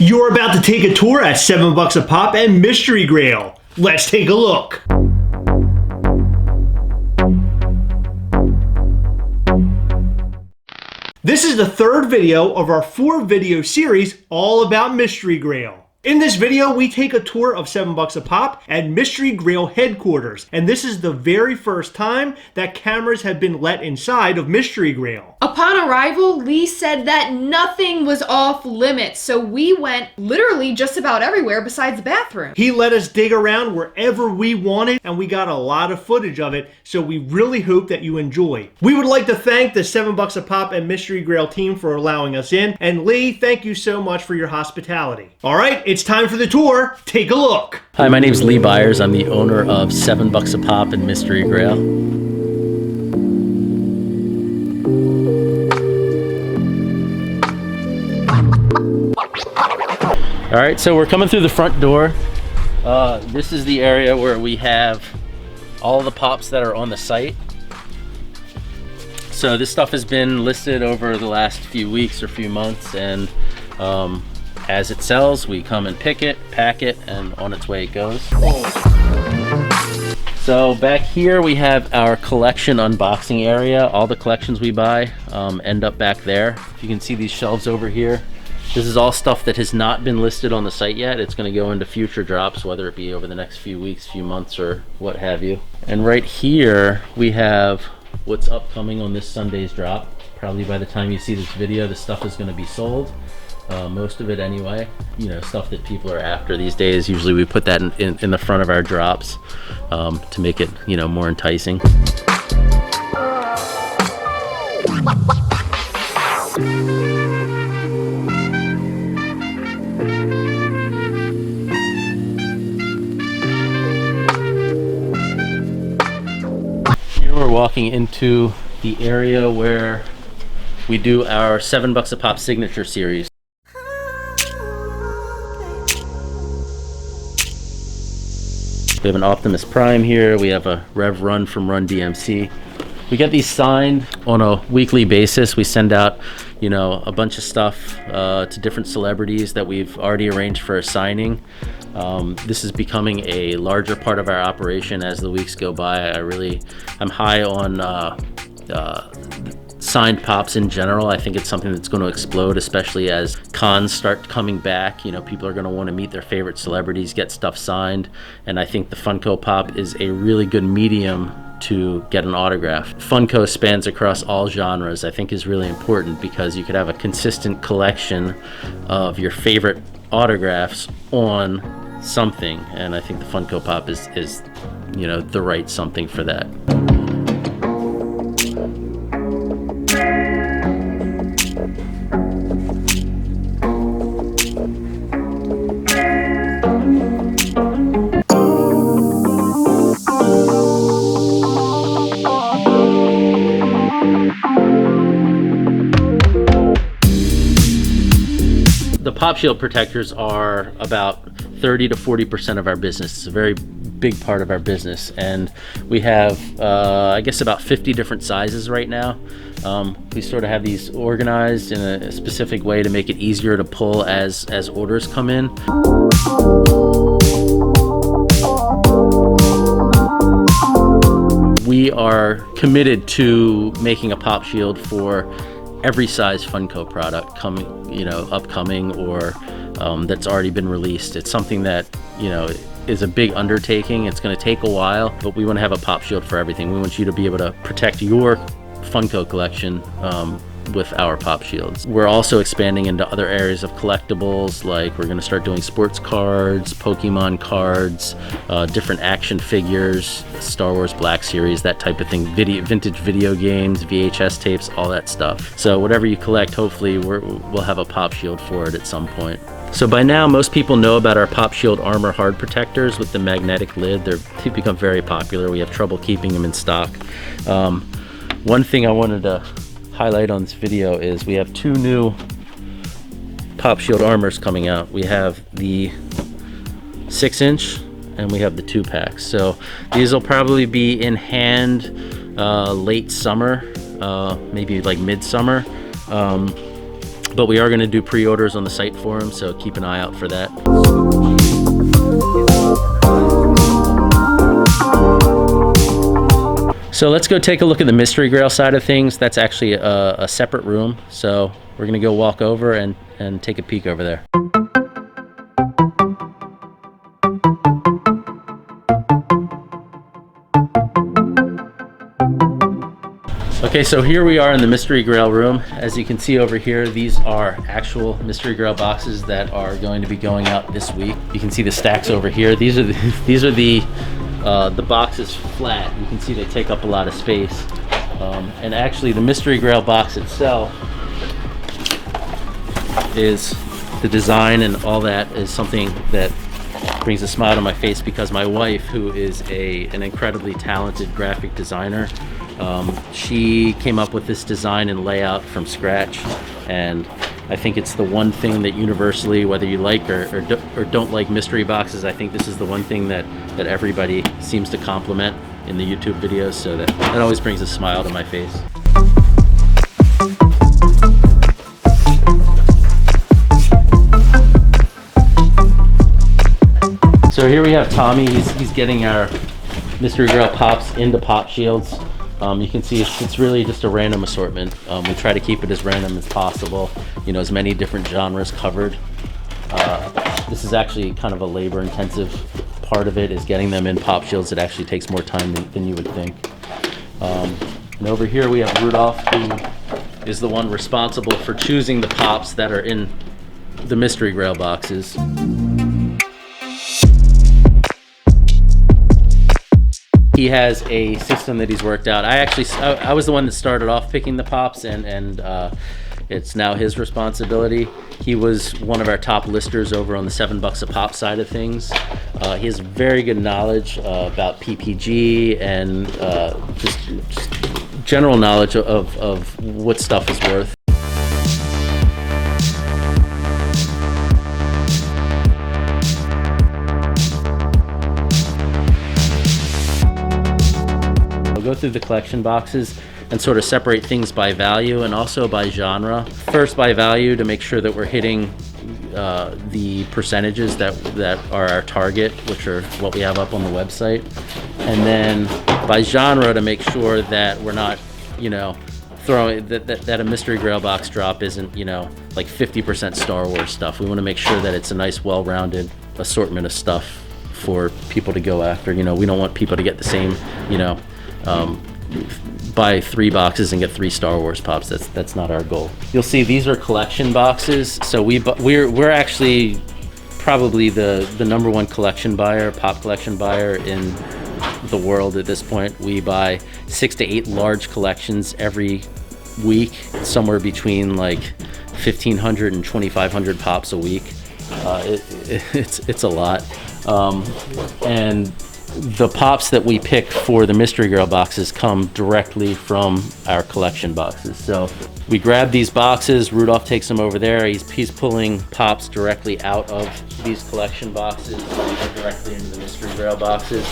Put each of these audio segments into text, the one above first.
You're about to take a tour at $7 a pop and Mystery Grail. Let's take a look. This is the third video of our 4-video series all about Mystery Grail. In this video, we take a tour of $7 a pop at Mystery Grail headquarters, and this is the very first time that cameras have been let inside of Mystery Grail. Upon arrival, Lee said that nothing was off limits, so we went literally just about everywhere besides the bathroom. He let us dig around wherever we wanted, and we got a lot of footage of it, so we really hope that you enjoy. We would like to thank the $7 a pop and Mystery Grail team for allowing us in, and Lee, thank you so much for your hospitality. All right, it's time for the tour. Take a look. Hi, my name is Lee Byers. I'm the owner of $7 a pop and Mystery Grail. All right, so we're coming through the front door. This is the area where we have all the pops that are on the site. So this stuff has been listed over the last few weeks or few months, and as it sells, we come and pick it, pack it, and on its way it goes. So back here we have our collection unboxing area. All the collections we buy end up back there. If you can see these shelves over here, this is all stuff that has not been listed on the site yet. It's going to go into future drops, whether it be over the next few weeks, few months, or what have you. And right here we have what's upcoming on this Sunday's drop. Probably by the time you see this video, the stuff is going to be sold. Most of it anyway, you know, stuff that people are after these days. Usually we put that in the front of our drops to make it, you know, more enticing. Here we're walking into the area where we do our $7 a pop signature series. We have an Optimus Prime here. We have a Rev Run from Run DMC. We get these signed on a weekly basis. We send out, you know, a bunch of stuff to different celebrities that we've already arranged for a signing. This is becoming a larger part of our operation as the weeks go by. I'm high on signed pops in general. I think it's something that's going to explode, especially as cons start coming back. You know, people are going to want to meet their favorite celebrities, get stuff signed, and I think the Funko Pop is a really good medium to get an autograph. Funko spans across all genres. I think is really important because you could have a consistent collection of your favorite autographs on something, and I think the Funko Pop is you know, the right something for that. The pop shield protectors are about 30 to 40% of our business. It's a very big part of our business, and we have I guess about 50 different sizes right now. We sort of have these organized in a specific way to make it easier to pull as orders come in. We are committed to making a pop shield for every size Funko product coming, you know, upcoming or that's already been released. It's something that, you know, is a big undertaking. It's going to take a while, but we want to have a pop shield for everything. We want you to be able to protect your Funko collection with our pop shields. We're also expanding into other areas of collectibles, like we're going to start doing sports cards, Pokemon cards, different action figures, Star Wars Black Series, that type of thing, vintage video games, VHS tapes, all that stuff. So whatever you collect, hopefully we'll have a pop shield for it at some point. So by now, most people know about our Pop Shield Armor Hard Protectors with the magnetic lid. They've become very popular. We have trouble keeping them in stock. One thing I wanted to highlight on this video is we have two new Pop Shield armors coming out. We have the 6-inch and we have the 2-pack. So these will probably be in hand late summer, maybe like midsummer. but we are going to do pre-orders on the site for them, so keep an eye out for that. So let's go take a look at the Mystery Grail side of things. That's actually a separate room, so we're going to go walk over and take a peek over there. Okay, so here we are in the Mystery Grail room. As you can see over here, these are actual Mystery Grail boxes that are going to be going out this week. You can see the stacks over here. These are the boxes flat. You can see they take up a lot of space. And actually, the Mystery Grail box itself is the design, and all that is something that brings a smile to my face, because my wife, who is an incredibly talented graphic designer, she came up with this design and layout from scratch, and I think it's the one thing that universally, whether you like or don't like mystery boxes, I think this is the one thing that everybody seems to compliment in the YouTube videos, so that always brings a smile to my face. So here we have Tommy. He's getting our Mystery Grail pops into pop shields. You can see it's really just a random assortment. We try to keep it as random as possible, you know, as many different genres covered. This is actually kind of a labor-intensive part of it, is getting them in pop shields. It actually takes more time than you would think. And over here we have Rudolph, who is the one responsible for choosing the pops that are in the Mystery Grail boxes. He has a system that he's worked out. I was the one that started off picking the pops, and it's now his responsibility. He was one of our top listers over on the $7 a pop side of things. He has very good knowledge about PPG and just general knowledge of what stuff is worth. Go through the collection boxes and sort of separate things by value and also by genre. First by value, to make sure that we're hitting the percentages that are our target, which are what we have up on the website. And then by genre, to make sure that we're not, you know, throwing that a Mystery Grail box drop isn't, you know, like 50% Star Wars stuff. We want to make sure that it's a nice, well-rounded assortment of stuff for people to go after. You know, we don't want people to get the same, you know, buy 3 boxes and get 3 Star Wars pops. That's not our goal. You'll see these are collection boxes. So we're actually probably the number one collection buyer, pop collection buyer in the world at this point. We buy 6 to 8 large collections every week, somewhere between like 1,500 and 2,500 pops a week. It's a lot, and the pops that we pick for the Mystery Grail boxes come directly from our collection boxes. So we grab these boxes, Rudolph takes them over there, he's pulling pops directly out of these collection boxes and directly into the Mystery Grail boxes.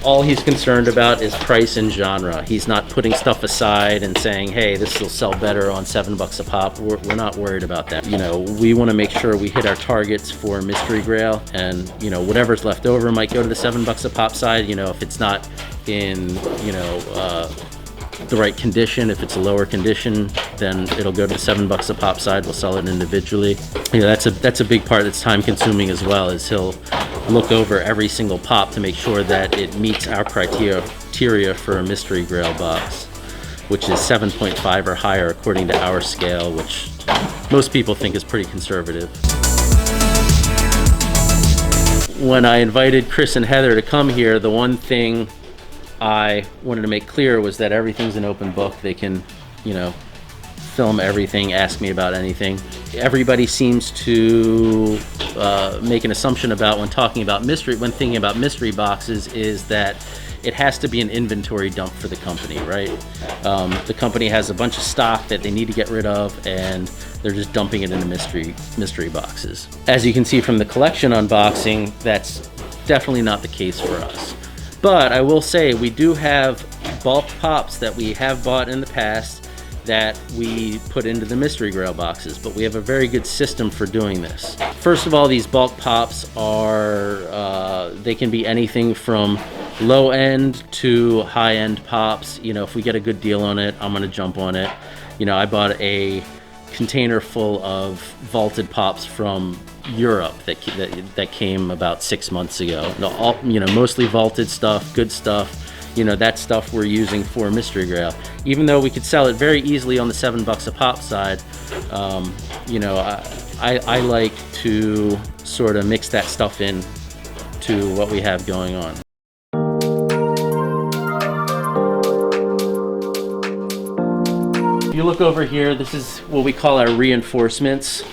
All he's concerned about is price and genre. He's not putting stuff aside and saying, hey, this will sell better on $7 a pop. We're not worried about that. You know, we want to make sure we hit our targets for Mystery Grail, and, you know, whatever's left over might go to the $7 a pop side. You know, if it's not in, you know, the right condition, if it's a lower condition, then it'll go to the $7 a pop side. We'll sell it individually. You know, that's a big part that's time consuming as well, is he'll look over every single pop to make sure that it meets our criteria for a Mystery Grail box, which is 7.5 or higher according to our scale, which most people think is pretty conservative. When I invited Chris and Heather to come here, the one thing I wanted to make clear was that everything's an open book. They can, you know, film everything, ask me about anything. Everybody seems to make an assumption about when thinking about mystery boxes, is that it has to be an inventory dump for the company, right? The company has a bunch of stock that they need to get rid of, and they're just dumping it into mystery boxes. As you can see from the collection unboxing, that's definitely not the case for us. But I will say we do have bulk pops that we have bought in the past, that we put into the mystery Grail boxes, but we have a very good system for doing this. First of all, these bulk pops are, they can be anything from low end to high end pops. You know, if we get a good deal on it, I'm gonna jump on it. You know, I bought a container full of vaulted pops from Europe that came about 6 months ago. All, you know, mostly vaulted stuff, good stuff. You know, that stuff we're using for mystery Grail. Even though we could sell it very easily on the $7 a pop side, you know, I like to sort of mix that stuff in to what we have going on. If you look over here, this is what we call our reinforcements.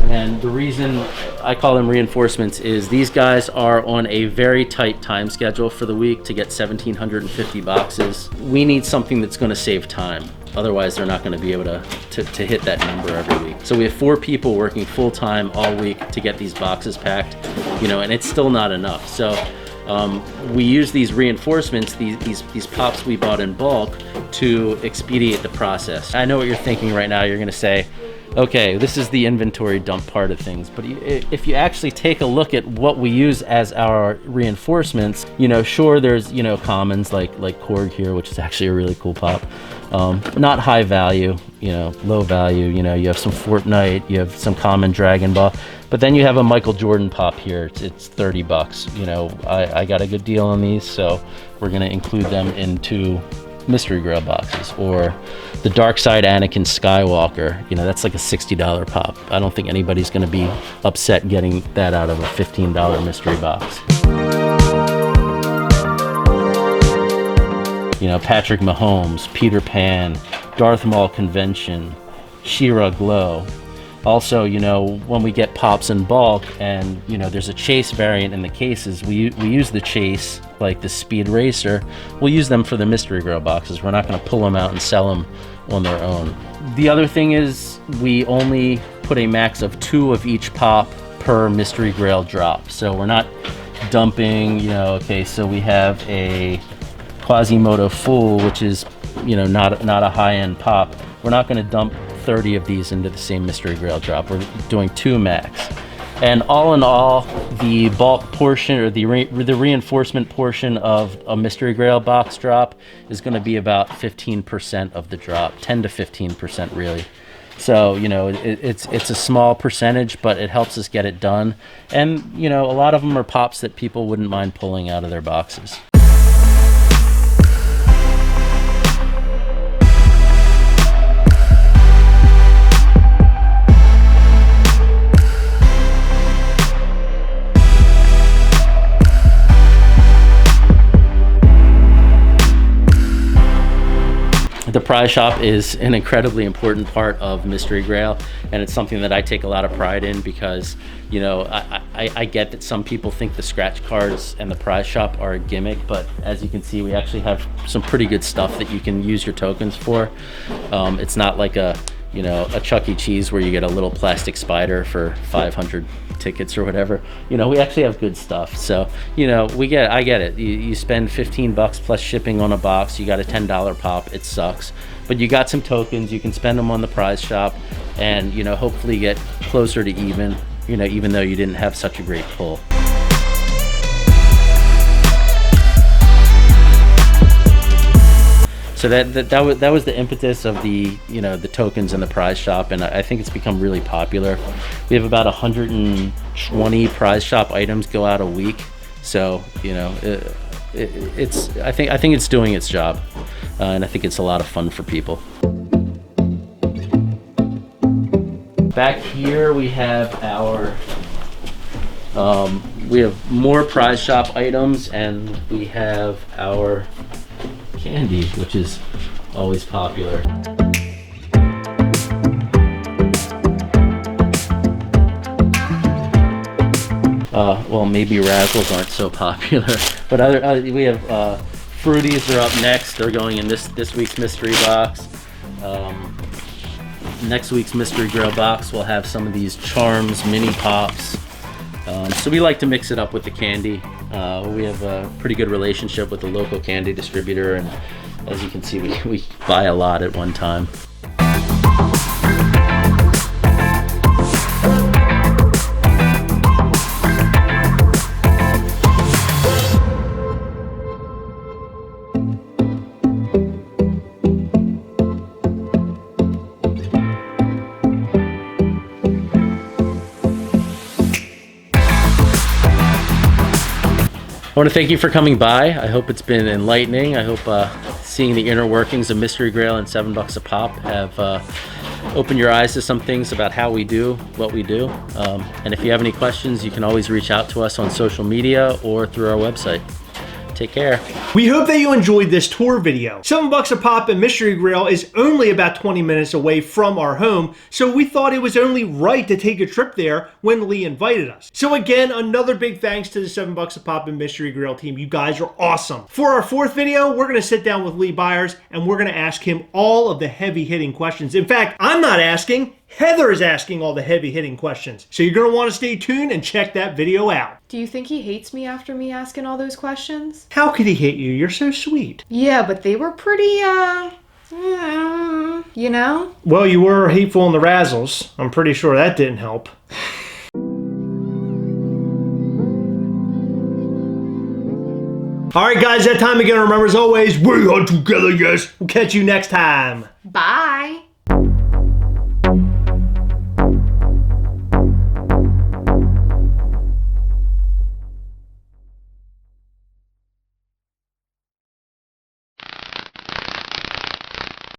And the reason I call them reinforcements is these guys are on a very tight time schedule for the week to get 1,750 boxes. We need something that's going to save time. Otherwise, they're not going to be able to hit that number every week. So we have 4 people working full time all week to get these boxes packed, you know, and it's still not enough. So we use these reinforcements, these pops we bought in bulk, to expedite the process. I know what you're thinking right now. You're going to say, okay, this is the inventory dump part of things, but if you actually take a look at what we use as our reinforcements, you know, sure, there's, you know, commons like Korg here, which is actually a really cool pop. Not high value, you know, low value. You know, you have some Fortnite, you have some common Dragon Ball, but then you have a Michael Jordan pop here. It's $30. You know, I got a good deal on these, so we're gonna include them into mystery Grail boxes. Or the Dark Side Anakin Skywalker, you know, that's like a $60 pop. I don't think anybody's going to be upset getting that out of a $15 mystery box. You know, Patrick Mahomes, Peter Pan, Darth Maul Convention, She-Ra Glow. Also, you know, when we get pops in bulk and, you know, there's a chase variant in the cases, we use the chase, like the Speed Racer, we'll use them for the mystery Grail boxes. We're not going to pull them out and sell them on their own. The other thing is we only put a max of 2 of each pop per mystery Grail drop. So we're not dumping, you know, okay, so we have a Quasimodo Full, which is, you know, not a high-end pop. We're not going to dump 30 of these into the same mystery Grail drop. We're doing 2 max. And all in all, the bulk portion, or the reinforcement portion of a mystery Grail box drop is going to be about 15% of the drop, 10 to 15% really. So, you know, it's a small percentage, but it helps us get it done. And, you know, a lot of them are pops that people wouldn't mind pulling out of their boxes. The prize shop is an incredibly important part of mystery Grail, and it's something that I take a lot of pride in because, you know, I get that some people think the scratch cards and the prize shop are a gimmick, but as you can see, we actually have some pretty good stuff that you can use your tokens for. It's not like a, you know, a Chuck E. Cheese where you get a little plastic spider for 500 tickets or whatever. You know, we actually have good stuff. So, you know, I get it. You spend $15 plus shipping on a box, you got a $10 pop, it sucks. But you got some tokens, you can spend them on the prize shop and, you know, hopefully get closer to even, you know, even though you didn't have such a great pull. So that was the impetus of the, you know, the tokens in the prize shop, and I think it's become really popular. We have about 120 prize shop items go out a week, so, you know, I think it's doing its job, and I think it's a lot of fun for people. Back here we have our we have more prize shop items, and we have our candy, which is always popular. Well, maybe Razzles aren't so popular, but we have Fruities are up next. They're going in this week's mystery box. Next week's mystery Grail box will have some of these Charms mini pops. So we like to mix it up with the candy. We have a pretty good relationship with the local candy distributor, and As you can see, we buy a lot at one time. I want to thank you for coming by. I hope it's been enlightening. I hope seeing the inner workings of Mystery Grail and $7 a pop have opened your eyes to some things about how we do what we do. And if you have any questions, you can always reach out to us on social media or through our website. Take care. We hope that you enjoyed this tour video. $7 a pop and Mystery Grail is only about 20 minutes away from our home, so we thought it was only right to take a trip there when Lee invited us. So again, another big thanks to the $7 a pop and Mystery Grail team. You guys are awesome. For our fourth video, we're going to sit down with Lee Byers and we're going to ask him all of the heavy-hitting questions. In fact, I'm not asking. Heather is asking all the heavy-hitting questions. So you're going to want to stay tuned and check that video out. Do you think he hates me after me asking all those questions? How could he hate you? You're so sweet. Yeah, but they were pretty, you know? Well, you were hateful in the razzles. I'm pretty sure that didn't help. All right, guys, that time again. Remember, as always, we are together, yes. We'll catch you next time. Bye.